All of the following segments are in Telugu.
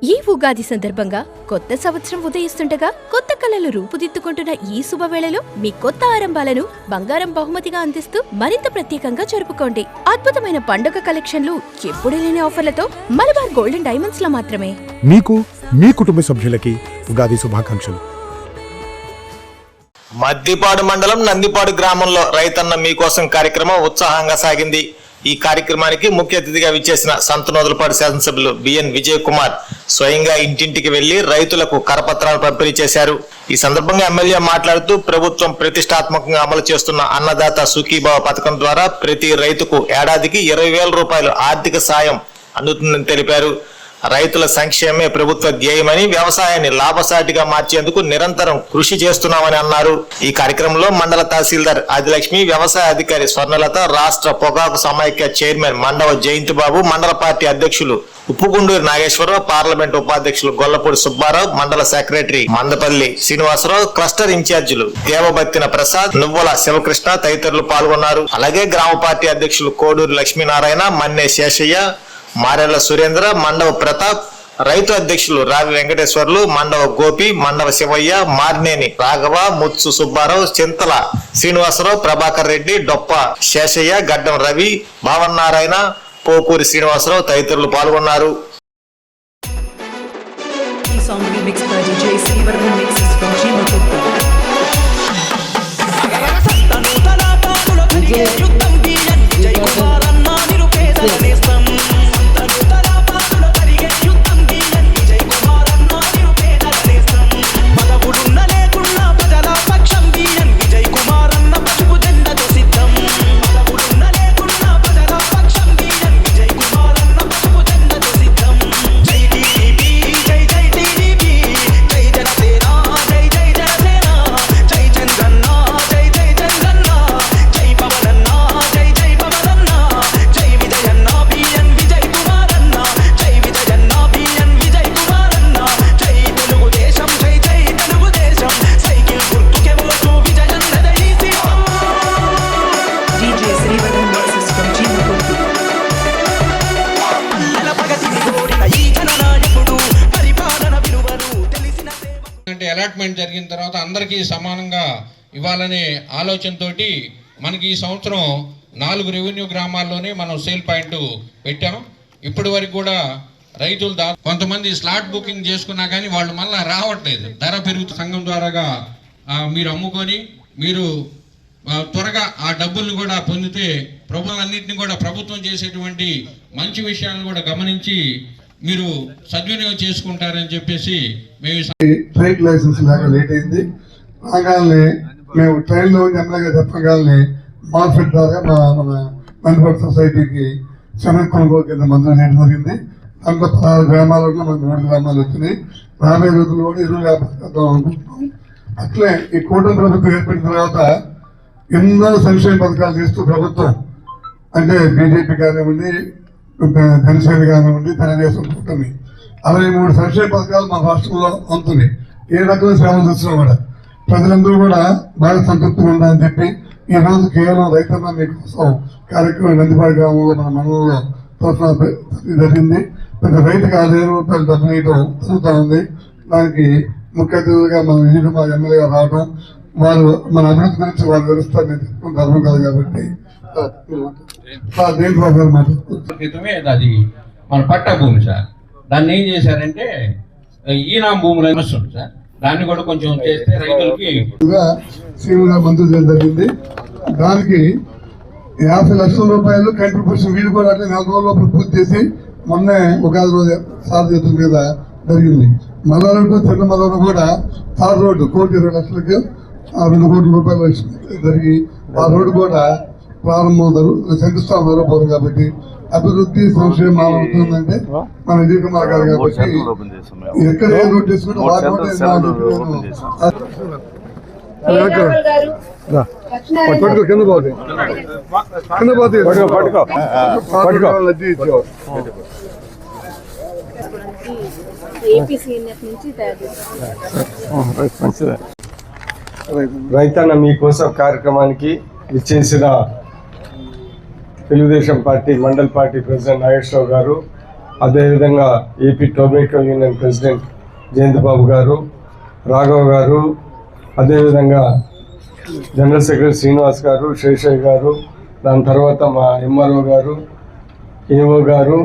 ఈ ఉగాది సందర్భంగా కొత్త సంవత్సరం ఉదయిస్తుండగా కొత్త కళలు రూపుదిద్దుకుంటున్న ఈ శుభవేళలో మీ కొత్త ఆరంభాలను బంగారం బహుమతిగా అందిస్తూ మరింత ప్రత్యేకంగా జరుపుకోండి. అద్భుతమైన పండుగ కలెక్షన్లు, ఎప్పుడూ లేని ఆఫర్లతో మలబార్ గోల్డెన్ డైమండ్స్ లో మాత్రమే. మీకు మీ కుటుంబ సభ్యులకి ఉగాది శుభాకాంక్షలు. మద్దిపాడు మండలం నందిపాడు గ్రామంలో రైతన్న మీకోసం కార్యక్రమం ఉత్సాహంగా సాగింది. ఈ కార్యక్రమానికి ముఖ్య అతిథిగా విచ్చేసిన సంతనోదలపాడు శాసనసభ్యులు బిఎన్ విజయ్ కుమార్ స్వయంగా ఇంటింటికి వెళ్లి రైతులకు కరపత్రాలు పంపిణీ చేశారు. ఈ సందర్భంగా ఎమ్మెల్యే మాట్లాడుతూ ప్రభుత్వం ప్రతిష్టాత్మకంగా అమలు చేస్తున్న అన్నదాత సుఖీభావ పథకం ద్వారా ప్రతి రైతుకు ఏడాదికి 20,000 రూపాయలు ఆర్థిక సాయం అందుతుందని తెలిపారు. రైతుల సంక్షేమే ప్రభుత్వ ధ్యేయమని, వ్యవసాయాన్ని లాభసాటిగా మార్చేందుకు నిరంతరం కృషి చేస్తున్నామని అన్నారు. ఈ కార్యక్రమంలో మండల తహసీల్దార్ ఆదిలక్ష్మి, వ్యవసాయ అధికారి స్వర్ణలత, రాష్ట్ర పొగాకు సమైక్య చైర్మన్ మండవ జయంతిబాబు, మండల పార్టీ అధ్యక్షులు ఉప్పుగుండూరు నాగేశ్వరరావు, పార్లమెంట్ ఉపాధ్యక్షులు గొల్లపూడి సుబ్బారావు, మండల సెక్రటరీ మందపల్లి శ్రీనివాసరావు, క్లస్టర్ ఇన్ఛార్జీలు దేవబత్తిన ప్రసాద్, నువ్వల శివకృష్ణ తదితరులు పాల్గొన్నారు. అలాగే గ్రామ పార్టీ అధ్యక్షులు కోడూరు లక్ష్మీనారాయణ, మన్నే శేషయ్య, మారెళ్ల సురేంద్ర, మండవ ప్రతాప్, రైతు అధ్యక్షులు రావి వెంకటేశ్వర్లు, మండవ గోపి, మండవ శివయ్య, మార్నేని రాఘవ, ముత్సు సుబ్బారావు, చింతల శ్రీనివాసరావు, ప్రభాకర్ రెడ్డి, డొప్ప శేషయ్య, గడ్డం రవి, భావన్నారాయణ, పోకూరి శ్రీనివాసరావు తదితరులు పాల్గొన్నారు. అలాట్మెంట్ జరిగిన తర్వాత అందరికీ సమానంగా ఇవ్వాలనే ఆలోచనతోటి మనకి ఈ సంవత్సరం 4 రెవెన్యూ గ్రామాల్లోనే మనం సేల్ పాయింట్ పెట్టాం. ఇప్పటి వరకు కూడా రైతులు కొంతమంది స్లాట్ బుకింగ్ చేసుకున్నా కానీ వాళ్ళు మళ్ళీ రావట్లేదు. ధర పెరుగుతూ సంఘం ద్వారాగా మీరు అమ్ముకొని మీరు త్వరగా ఆ డబ్బుల్ని కూడా పొందితే ప్రభుత్వాలన్నింటినీ కూడా ప్రభుత్వం చేసేటువంటి మంచి విషయాలను కూడా గమనించి మీరు సద్వినియోగం చేసుకుంటారని చెప్పేసి మేము ట్రైన్ లైసెన్స్ లాగా లేట్ అయింది. రాగానే మేము ట్రైన్లో ఎమ్మెల్యేగా చెప్పగానే మార్కెట్ ద్వారా మన నందిపాడు సొసైటీకి శనగ కొనుగోలు కింద మందులు చేయడం జరిగింది. దాంట్లో 16 గ్రామాలు ఉన్న మనకు 3 గ్రామాలు వచ్చినాయి. రాబోయే రోజుల్లో కూడా 20 చేద్దాం అనుకుంటున్నాం. అట్లే ఈ కూటమి ప్రభుత్వం ఏర్పడిన తర్వాత ఎన్నో సంక్షేమ పథకాలు చేస్తూ ప్రభుత్వం అంటే బీజేపీ కానివ్వండి, జనసేన కానివ్వండి, తెలుగుదేశం కూటమి 63 సంక్షేమ పథకాలు మన రాష్ట్రంలో అందుతున్నాయి. ఏ రకమైన సేవలు చూస్తున్నాం కూడా ప్రజలందరూ కూడా బాగా సంతృప్తిగా ఉండాలని చెప్పి ఈ రోజు కేవలం రైతన్న మీకోసం కార్యక్రమం నందిపాడు గ్రామంలో మన మండలంలో జరిగింది. ప్రతి రైతుకి 6,000 రూపాయలు డబ్బులు వేయడం జరుగుతూ ఉంది. దానికి ముఖ్య అతిథిగా మన విజయకుమార్ ఎమ్మెల్యేగా రావడం, వారు మన అభివృద్ధి గురించి వారు వివరిస్తారు. నేను చెప్పుకుంటే అర్థం కాదు కాబట్టి క్రితమే అది మన పట్టా భూమి సార్. దాన్ని ఏం చేశారంటే ఈనా భూములు వస్తుంది సార్. దాన్ని కూడా కొంచెం చేస్తే రైతులకి సీఎంగా మంజూరు చేయడం జరిగింది. దానికి 50 లక్షల రూపాయలు కంట్రిబ్యూషన్ వీళ్ళు కూడా అంటే 4 రోజుల లోపల పూర్తి చేసి మొన్నే ఉగాది రోజు సార్ చేతుల మీద జరిగింది. మల్లవరం చిన్న మల్లవరం కూడా తార్ రోడ్డు 1,20 లక్షలకి 2 కోట్ల రూపాయలు జరిగి ఆ రోడ్డు కూడా ప్రారంభం శంకుస్థాపన జరగబోతుంది. కాబట్టి అభివృద్ధి సంక్షేమం అవుతుందంటే మన విజయ్ కుమార్ గారు కాబట్టి ఎక్కడ ఏ రోడ్డు తీసుకుంటే వాటి కింద పోతుంది రైతన్న మీకోసం కార్యక్రమానికి ఇచ్చేసిన Telugu Desam party mandal party president Nageswara Rao గారు, అదేవిధంగా AP tobacco union president Jayanth Babu గారు, రాఘవ్ గారు, అదేవిధంగా జనరల్ సెక్రటరీ శ్రీనివాస్ గారు, శేషయ్య గారు, దాని తర్వాత మా ఎంఆర్ఓ గారు, ఏఓ గారు,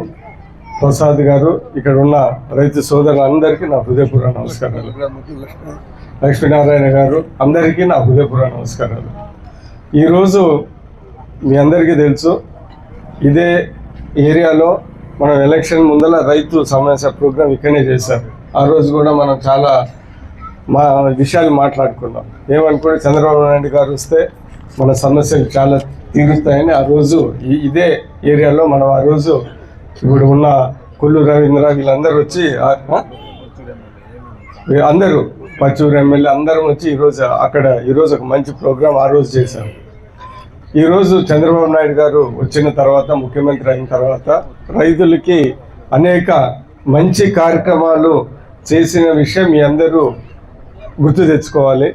ప్రసాద్ గారు, ఇక్కడ ఉన్న రైతు సోదరులందరికీ నా హృదయపూర్వక నమస్కారాలు. లక్ష్మీనారాయణ గారు, అందరికీ నా హృదయపూర్వక నమస్కారాలు. ఈరోజు మీ అందరికీ తెలుసు, ఇదే ఏరియాలో మనం ఎలక్షన్ ముందర రైతు సమస్య ప్రోగ్రాం ఇక్కడనే చేశారు. ఆ రోజు కూడా మనం చాలా విషయాలు మాట్లాడుకున్నాం. ఏమనుకుంటే చంద్రబాబు నాయుడు గారు వస్తే మన సమస్యలు చాలా తీరుస్తాయని ఆ రోజు ఇదే ఏరియాలో మనం ఆ రోజు ఇప్పుడు ఉన్న కొల్లు రవీంద్ర వీళ్ళందరూ వచ్చి అందరూ పచ్చూరు ఎమ్మెల్యే అందరం వచ్చి ఈరోజు ఒక మంచి ప్రోగ్రాం ఆ రోజు చేశారు. ఈరోజు చంద్రబాబు నాయుడు గారు వచ్చిన తర్వాత, ముఖ్యమంత్రి అయిన తర్వాత రైతులకి అనేక మంచి కార్యక్రమాలు చేసిన విషయం మీ అందరూ గుర్తు తెచ్చుకోవాలి.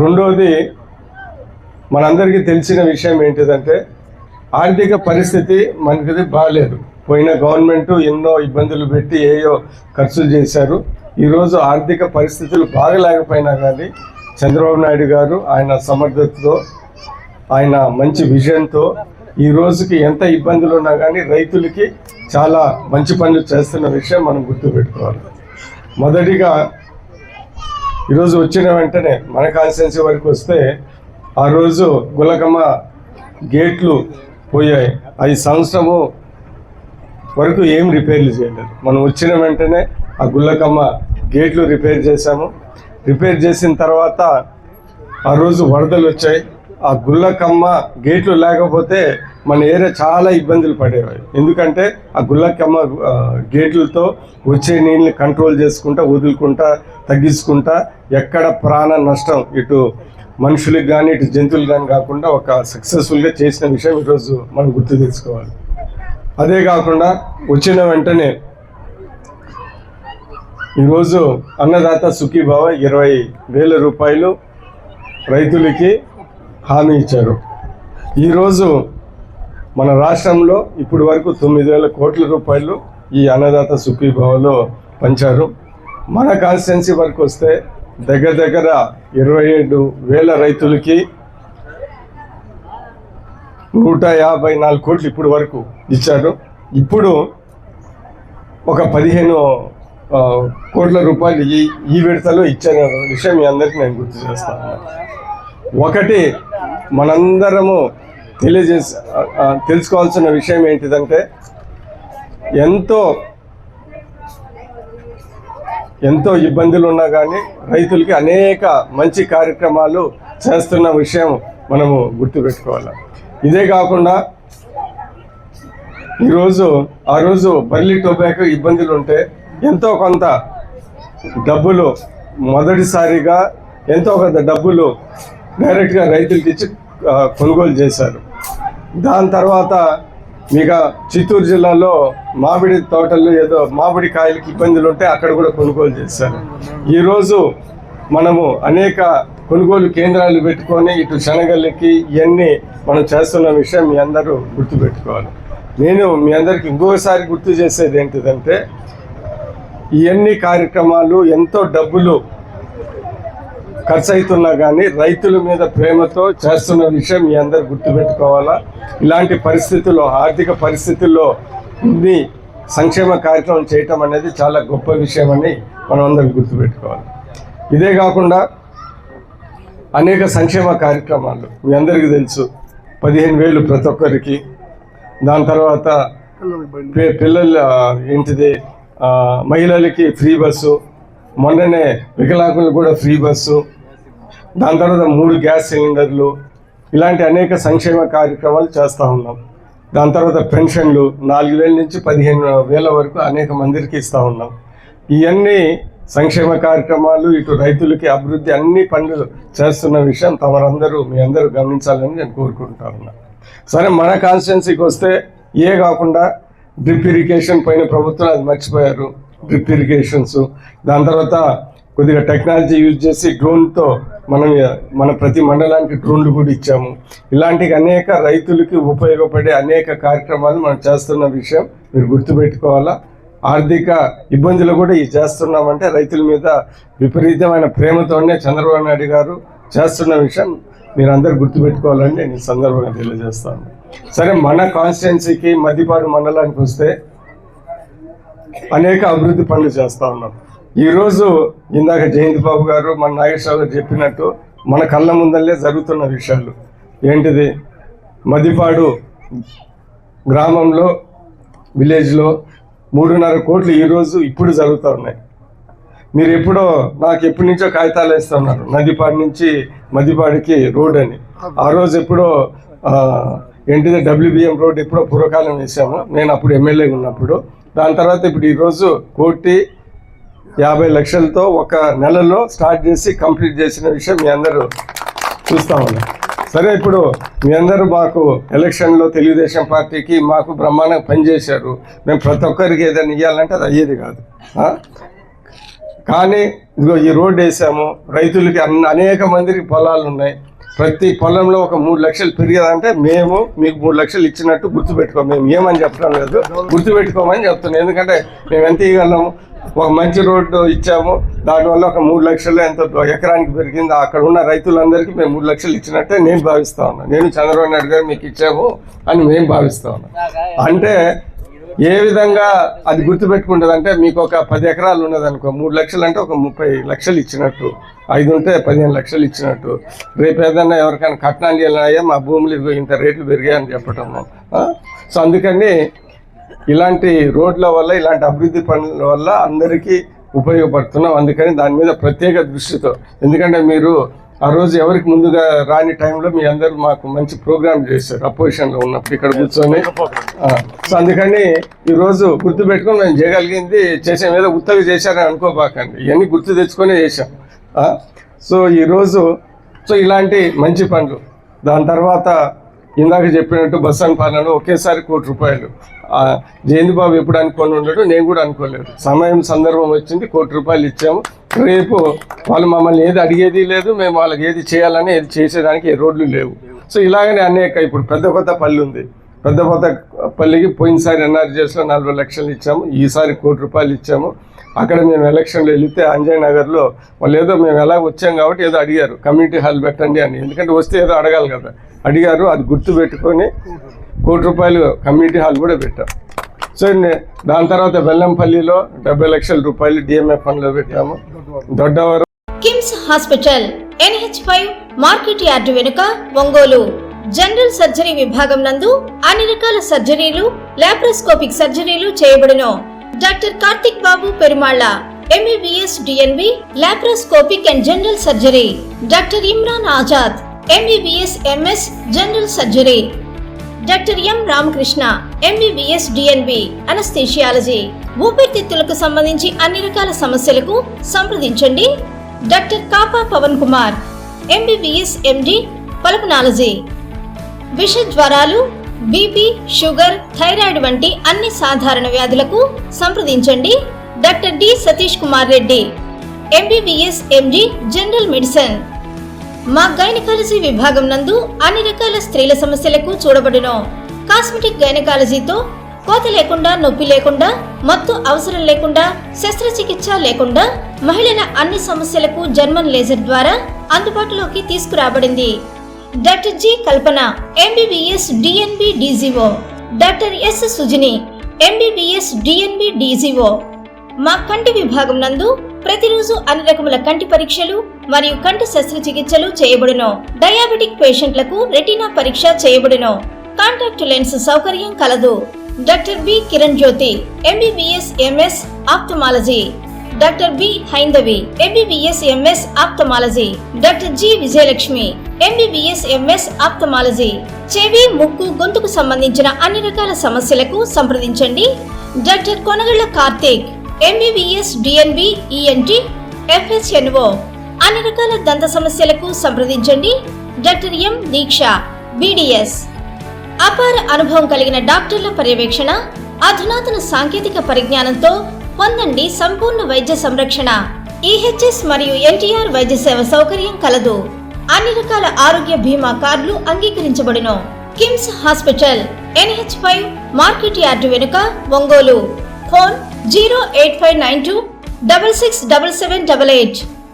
రెండోది, మనందరికీ తెలిసిన విషయం ఏంటిదంటే ఆర్థిక పరిస్థితి మనకి బాగాలేదు. పోయిన గవర్నమెంట్ ఎన్నో ఇబ్బందులు పెట్టి ఏయో ఖర్చులు చేశారు. ఈరోజు ఆర్థిక పరిస్థితులు బాగలేకపోయినా కానీ చంద్రబాబు నాయుడు గారు ఆయన సమర్థతతో, ఆయన మంచి విజన్తో ఈ రోజుకి ఎంత ఇబ్బందులు ఉన్నా కానీ రైతులకి చాలా మంచి పనులు చేస్తున్న విషయం మనం గుర్తుపెట్టుకోవాలి. మొదటిగా ఈరోజు వచ్చిన వెంటనే మన కాన్స్టిట్యున్సీ వరకు వస్తే ఆ రోజు గులకమ్మ గేట్లు పోయాయి. 5 సంవత్సరము వరకు ఏం రిపేర్లు చేయలేదు. మనం వచ్చిన వెంటనే ఆ గుల్లకమ్మ గేట్లు రిపేర్ చేశాము. రిపేర్ చేసిన తర్వాత ఆ రోజు వరదలు వచ్చాయి. ఆ గుల్లకమ్మ గేట్లు లేకపోతే మన ఏరియా చాలా ఇబ్బందులు పడేవాయి. ఎందుకంటే ఆ గుల్లకమ్మ గేట్లతో వచ్చే నీళ్ళని కంట్రోల్ చేసుకుంటా, వదులుకుంటా, తగ్గించుకుంటా ఎక్కడ ప్రాణ నష్టం ఇటు మనుషులకు కానీ ఇటు జంతువులు కానీ కాకుండా ఒక సక్సెస్ఫుల్గా చేసిన విషయం ఈరోజు మనం గుర్తు తెచ్చుకోవాలి. అదే కాకుండా వచ్చిన వెంటనే ఈరోజు అన్నదాత సుఖీభావ 20,000 రూపాయలు రైతులకి హామీ ఇచ్చారు. ఈరోజు మన రాష్ట్రంలో ఇప్పటి వరకు 9,000 కోట్ల రూపాయలు ఈ అన్నదాత సుఖీభావలో పంచారు. మన కాన్స్టిట్యున్సీ వరకు వస్తే దగ్గర 27,000 రైతులకి 154 కోట్లు ఇప్పటి వరకు ఇచ్చారు. ఇప్పుడు ఒక 15 కోట్ల రూపాయలు ఈ విడతలో ఇచ్చిన విషయం మీ అందరికీ నేను గుర్తు చేస్తాను. ఒకటి మనందరము తెలుసుకోవాల్సిన విషయం ఏంటిదంటే ఎంతో ఇబ్బందులు ఉన్నా కానీ రైతులకి అనేక మంచి కార్యక్రమాలు చేస్తున్న విషయం మనము గుర్తుపెట్టుకోవాలి. ఇదే కాకుండా ఆ రోజు బర్లీ టొబాకో ఇబ్బందులు ఉంటే ఎంతో కొంత డబ్బులు మొదటిసారిగా డైరెక్ట్గా రైతులకి ఇచ్చి కొనుగోలు చేశారు. దాని తర్వాత మీకు చిత్తూరు జిల్లాలో మామిడి తోటల్లో ఏదో మామిడి కాయలకి ఇబ్బందులు ఉంటే అక్కడ కూడా కొనుగోలు చేశారు. ఈరోజు మనము అనేక కొనుగోలు కేంద్రాలు పెట్టుకొని ఇటు శనగలకి ఇవన్నీ మనం చేస్తున్న విషయం మీ అందరూ గుర్తుపెట్టుకోవాలి. నేను మీ అందరికీ ఇంకొకసారి గుర్తు చేసేది ఏంటిదంటే ఇవన్నీ కార్యక్రమాలు ఎంతో డబ్బులు ఖర్చు అవుతున్నా కానీ రైతుల మీద ప్రేమతో చేస్తున్న విషయం మీ అందరు గుర్తుపెట్టుకోవాలా. ఇలాంటి పరిస్థితుల్లో, ఆర్థిక పరిస్థితుల్లో ఇన్ని సంక్షేమ కార్యక్రమం చేయటం అనేది చాలా గొప్ప విషయం అని మనం అందరం గుర్తుపెట్టుకోవాలి. ఇదే కాకుండా అనేక సంక్షేమ కార్యక్రమాలు మీ అందరికీ తెలుసు. 15,000 ప్రతి ఒక్కరికి. దాని తర్వాత పిల్లల మహిళలకి ఫ్రీ బస్సు, మొన్ననే వికలాంగులకు కూడా ఫ్రీ బస్సు, దాని తర్వాత 3 గ్యాస్ సిలిండర్లు, ఇలాంటి అనేక సంక్షేమ కార్యక్రమాలు చేస్తూ ఉన్నాం. దాని తర్వాత పెన్షన్లు 4,000 నుంచి 15,000 వరకు అనేక మందికి ఇస్తూ ఉన్నాం. ఇవన్నీ సంక్షేమ కార్యక్రమాలు, ఇటు రైతులకి అభివృద్ధి అన్ని పనులు చేస్తున్న విషయం మీ అందరూ గమనించాలని నేను కోరుకుంటా ఉన్నా. సరే, మన కాన్స్టిట్యున్సీకి వస్తే కాకుండా డ్రిప్ ఇరిగేషన్ పైన ప్రభుత్వం అది మర్చిపోయారు. డ్రిప్ ఇరిగేషన్స్, దాని తర్వాత కొద్దిగా టెక్నాలజీ యూజ్ చేసి డ్రోన్తో మన ప్రతి మండలానికి డ్రోన్లు కూడా ఇచ్చాము. ఇలాంటి అనేక రైతులకి ఉపయోగపడే అనేక కార్యక్రమాలు మనం చేస్తున్న విషయం మీరు గుర్తుపెట్టుకోవాలా. ఆర్థిక ఇబ్బందులు కూడా ఇది చేస్తున్నామంటే రైతుల మీద విపరీతమైన ప్రేమతోనే చంద్రబాబు నాయుడు గారు చేస్తున్న విషయం మీరందరూ గుర్తుపెట్టుకోవాలని నేను ఈ సందర్భంగా తెలియజేస్తాను. సరే, మన కాన్స్టిట్యున్సీకి మద్దిపాడు మండలానికి వస్తే అనేక అభివృద్ధి పనులు చేస్తూ ఉన్నాం. ఈరోజు ఇందాక జయంతి బాబు గారు, మన నాగేశ్వరరావు గారు చెప్పినట్టు మన కళ్ళ ముందల్లే జరుగుతున్న విషయాలు ఏంటిది, మద్దిపాడు గ్రామంలో విలేజ్లో 3.5 కోట్లు ఈరోజు ఇప్పుడు జరుగుతూ ఉన్నాయి. మీరు ఎప్పుడో నాకు ఎప్పటి నుంచో కాగితాలు వేస్తున్నారు నదిపాడు నుంచి మద్దిపాడికి రోడ్ అని. ఆ రోజు ఎప్పుడో ఏంటిది WBM రోడ్ ఎప్పుడో పూర్వకాలం వేసాము, నేను అప్పుడు ఎమ్మెల్యేగా ఉన్నప్పుడు. దాని తర్వాత ఇప్పుడు ఈరోజు 1,50,00,000తో ఒక నెలలో స్టార్ట్ చేసి కంప్లీట్ చేసిన విషయం మీ అందరూ చూస్తూ ఉన్నారు. సరే, ఇప్పుడు మీ అందరూ మాకు ఎలక్షన్లో తెలుగుదేశం పార్టీకి మాకు బ్రహ్మాండంగా పనిచేశారు. మేము ప్రతి ఒక్కరికి ఏదైనా ఇవ్వాలంటే అది అయ్యేది కాదు. కానీ ఇదిగో ఈ రోడ్డు వేసాము, రైతులకి అనేక మందికి పొలాలు ఉన్నాయి. ప్రతి పొలంలో ఒక 3 లక్షలు పెరిగేదంటే మేము మీకు 3 లక్షలు ఇచ్చినట్టు గుర్తుపెట్టుకో. మేము ఏమని చెప్పడం లేదు, గుర్తుపెట్టుకోమని చెప్తున్నాం. ఎందుకంటే మేము ఎంత ఇవ్వగలము, ఒక మంచి రోడ్డు ఇచ్చాము, దానివల్ల ఒక 3 లక్షలు ఎంతో ఎకరానికి పెరిగింది. అక్కడ ఉన్న రైతులందరికీ మేము 3 లక్షలు ఇచ్చినట్టే నేను భావిస్తా ఉన్నాను. నేను చంద్రబాబు నాయుడు గారు మీకు ఇచ్చాము అని మేము భావిస్తా ఉన్నాం. అంటే ఏ విధంగా అది గుర్తుపెట్టుకుంటుంది అంటే, మీకు ఒక 10 ఎకరాలు ఉన్నదనుకో, 3 లక్షలు అంటే ఒక 30 లక్షలు ఇచ్చినట్టు, 5 ఉంటే 15 లక్షలు ఇచ్చినట్టు. రేపు ఏదన్నా ఎవరికైనా కట్నాలు వెళ్ళాయా, మా భూములు ఇంత రేట్లు పెరిగాయని చెప్పటము. సో అందుకని ఇలాంటి రోడ్ల వల్ల, ఇలాంటి అభివృద్ధి పనుల వల్ల అందరికీ ఉపయోగపడుతున్నాం. అందుకని దాని మీద ప్రత్యేక దృష్టితో, ఎందుకంటే మీరు ఆ రోజు ఎవరికి ముందుగా రాని టైంలో మీ అందరూ మాకు మంచి ప్రోగ్రామ్ చేశారు అపోజిషన్లో ఉన్నప్పుడు ఇక్కడ కూర్చొని. సో అందుకని ఈరోజు గుర్తుపెట్టుకొని మేము చేయగలిగింది చేసాం. ఏదో ఉత్తగా చేశారని అనుకోబాకండి, ఇవన్నీ గుర్తు తెచ్చుకొనే చేశాం. సో ఈరోజు ఇలాంటి మంచి పనులు. దాని తర్వాత ఇందాక చెప్పినట్టు బస్ అండ్ పాలనలో ఒకేసారి ₹1,00,00,000. జయంతి బాబు ఎప్పుడు అనుకొని ఉండడు, నేను కూడా అనుకోలేదు. సందర్భం వచ్చింది, ₹1,00,00,000 ఇచ్చాము. రేపు వాళ్ళు మమ్మల్ని ఏది అడిగేది లేదు, మేము వాళ్ళకి ఏది చేయాలని ఏది చేసేదానికి ఏ రోడ్లు లేవు. సో ఇలాగనే అనేక, ఇప్పుడు పెద్ద కొత్త పల్లి ఉంది, పెద్ద కొత్త పల్లికి పోయినసారి NRGSలో 40 లక్షలు ఇచ్చాము, ఈసారి ₹1,00,00,000 ఇచ్చాము. అక్కడ మేము ఎలక్షన్లో వెళితే అంజయ్ నగర్లో వాళ్ళు ఏదో మేము ఎలా వచ్చాం కాబట్టి ఏదో అడిగారు, కమ్యూనిటీ హాల్ పెట్టండి అని. ఎందుకంటే వస్తే ఏదో అడగాలి కదా, అడిగారు. అది గుర్తు పెట్టుకొని ₹1,00,00,000 కమ్యూనిటీ హాల్ కూడా పెట్టాం. సో దాని తర్వాత బెల్లంపల్లిలో ₹70 లక్షల DMF ఫండ్లో పెట్టాము. Doddavaram KIMS hospital NH5 market yard వెనుక ఒంగోలు జనరల్ సర్జరీ విభాగం నందు అన్ని రకాల సర్జరీలు, లాప్రోస్కోపిక్ సర్జరీలు చేయబడును. Doctor Karthik Babu Perumalla MBBS DNB laparoscopic and general surgery. Doctor Imran Azad MBBS MS general surgery. Doctor M Ramakrishna MBBS DNB anaesthesiology. ఊపిరితిత్తులకు సంబంధించి అన్ని రకాల సమస్యలకు సంప్రదించండి. Doctor Kapa Pavan Kumar MBBS MD pulmonology. విష జ్వరాలు, BP, షుగర్, థైరాయిడ్ వంటి అన్ని సాధారణ వ్యాధులకు సంప్రదించండి. Doctor D Satish Kumar Reddy MBBS MD general medicine. మా గైనకాలజీ విభాగం నందు అన్ని రకాల స్త్రీల సమస్యలకు చూడబడును. కాస్మెటిక్ గైనకాలజీతో కోత లేకుండా, నొప్పి లేకుండా, మత్తు అవసరం లేకుండా, శస్త్రచికిత్స లేకుండా మహిళల అన్ని సమస్యలకు జర్మన్ లేజర్ ద్వారా అందుబాటులోకి తీసుకురాబడింది. డాక్టర్ G కల్పన MBBS DNB DGO. Doctor S Sujini MBBS DNB DGO. మా కంటి విభాగం నందు ప్రతిరోజు అన్ని రకముల కంటి పరీక్షలు మరియు కంటి శస్త్రచికిత్సలు చేయబడును. డయాబెటిక్ పేషెంట్లకు రెటీనా పరీక్ష చేయబడును. కాంటాక్ట్ లెన్స్ సౌకర్యం కలదు. డాక్టర్ B కిరణ్ జ్యోతి MBBS MS ophthalmology. Doctor B Haindavi MBBS MS ophthalmology. Doctor G Vijayalakshmi MBBS MS ophthalmology. చెవి, ముక్కు, గొంతుకు సంబంధించిన అన్ని రకాల సమస్యలకు సంప్రదించండి. Doctor Konagalla Karthik MBBS DNB ENT FHNO. అన్ని రకాల దంత సమస్యలకు సంప్రదించండి. డాక్టర్ M దీక్ష BDS. అపార అనుభవం కలిగిన డాక్టర్ల పర్యవేక్షణ, అధునాతన సాంకేతిక పరిజ్ఞానంతో పొందండి సంపూర్ణ వైద్య సంరక్షణ. EHS మరియు NTR వైద్య సేవ సౌకర్యం కలదు. అన్ని రకాల ఆరోగ్య బీమా కార్డులు అంగీకరించబడును. KIMS hospital NH5 market yard వెనుక ఒంగోలు. ఫోన్ 08592 667788.